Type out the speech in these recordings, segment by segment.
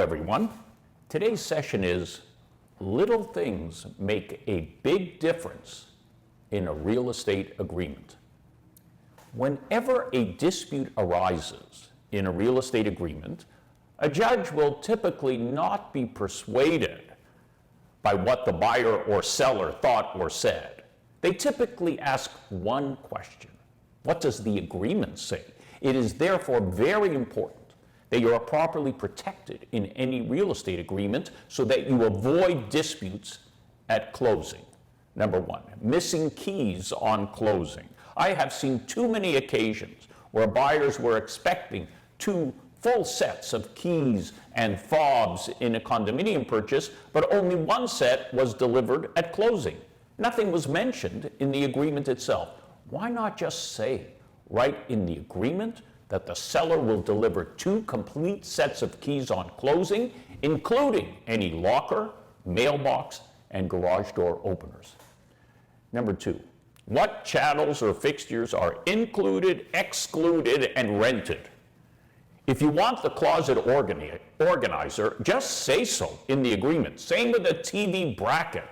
everyone. Today's session is little things make a big difference in a real estate agreement. Whenever a dispute arises in a real estate agreement, a judge will typically not be persuaded by what the buyer or seller thought or said. They typically ask one question: what does the agreement say? It is therefore very important that you are properly protected in any real estate agreement so that you avoid disputes at closing. Number one, missing keys on closing. I have seen too many occasions where buyers were expecting two full sets of keys and fobs in a condominium purchase, but only one set was delivered at closing. Nothing was mentioned in the agreement itself. Why not just say right in the agreement that the seller will deliver two complete sets of keys on closing, including any locker, mailbox, and garage door openers? Number two, what chattels or fixtures are included, excluded, and rented? If you want the closet organizer, just say so in the agreement. Same with the TV bracket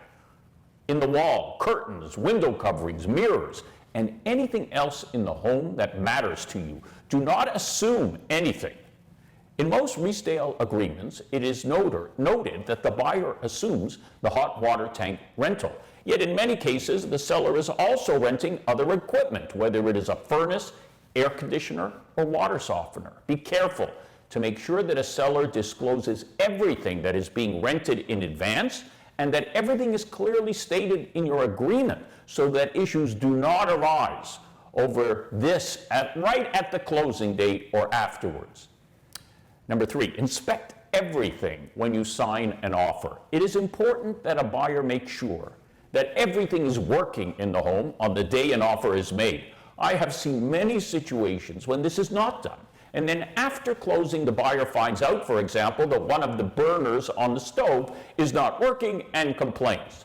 in the wall, curtains, window coverings, mirrors, and anything else in the home that matters to you. Do not assume anything. In most resale agreements, it is noted that the buyer assumes the hot water tank rental. Yet in many cases, the seller is also renting other equipment, whether it is a furnace, air conditioner, or water softener. Be careful to make sure that a seller discloses everything that is being rented in advance and that everything is clearly stated in your agreement so that issues do not arise over this right at the closing date or afterwards. Number three, inspect everything when you sign an offer. It is important that a buyer make sure that everything is working in the home on the day an offer is made. I have seen many situations when this is not done, and then after closing, the buyer finds out, for example, that one of the burners on the stove is not working and complains.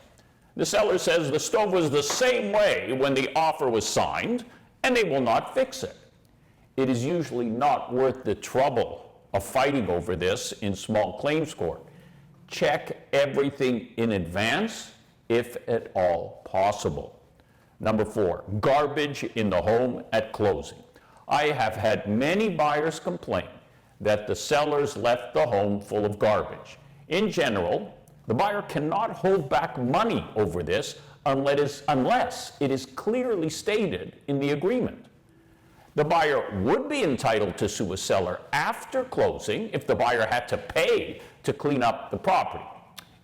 The seller says the stove was the same way when the offer was signed, and they will not fix it. It is usually not worth the trouble of fighting over this in small claims court. Check everything in advance, if at all possible. Number four, garbage in the home at closing. I have had many buyers complain that the sellers left the home full of garbage. In general, the buyer cannot hold back money over this unless it is clearly stated in the agreement. The buyer would be entitled to sue a seller after closing if the buyer had to pay to clean up the property.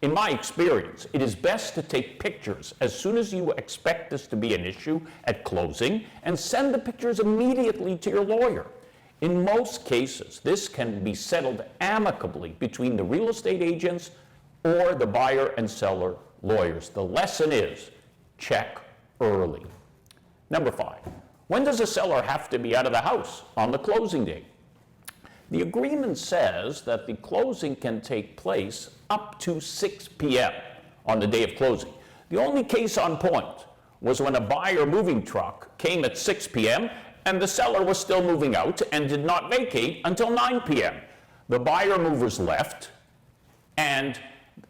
In my experience, it is best to take pictures as soon as you expect this to be an issue at closing and send the pictures immediately to your lawyer. In most cases, this can be settled amicably between the real estate agents or the buyer and seller lawyers. The lesson is check early. Number five, when does a seller have to be out of the house on the closing date? The agreement says that the closing can take place up to 6 p.m. on the day of closing. The only case on point was when a buyer moving truck came at 6 p.m. and the seller was still moving out and did not vacate until 9 p.m. The buyer movers left and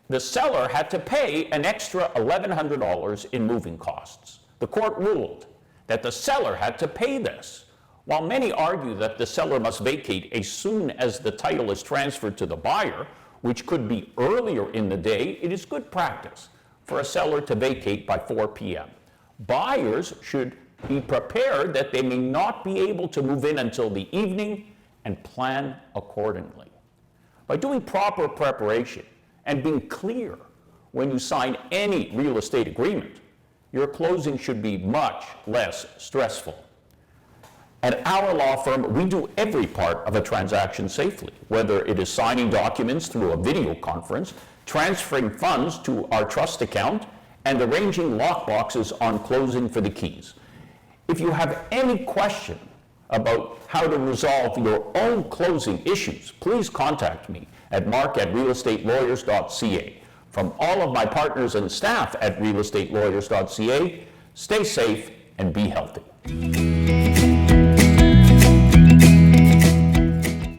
the seller had to pay an extra $1,100 in moving costs. The court ruled that the seller had to pay this. While many argue that the seller must vacate as soon as the title is transferred to the buyer, which could be earlier in the day, it is good practice for a seller to vacate by 4 p.m. Buyers should be prepared that they may not be able to move in until the evening and plan accordingly. By doing proper preparation and being clear when you sign any real estate agreement, your closing should be much less stressful. At our law firm, we do every part of a transaction safely, whether it is signing documents through a video conference, transferring funds to our trust account, and arranging lockboxes on closing for the keys. If you have any question about how to resolve your own closing issues, please contact me at mark@realestatelawyer.ca. From all of my partners and staff at realestatelawyer.ca, stay safe and be healthy.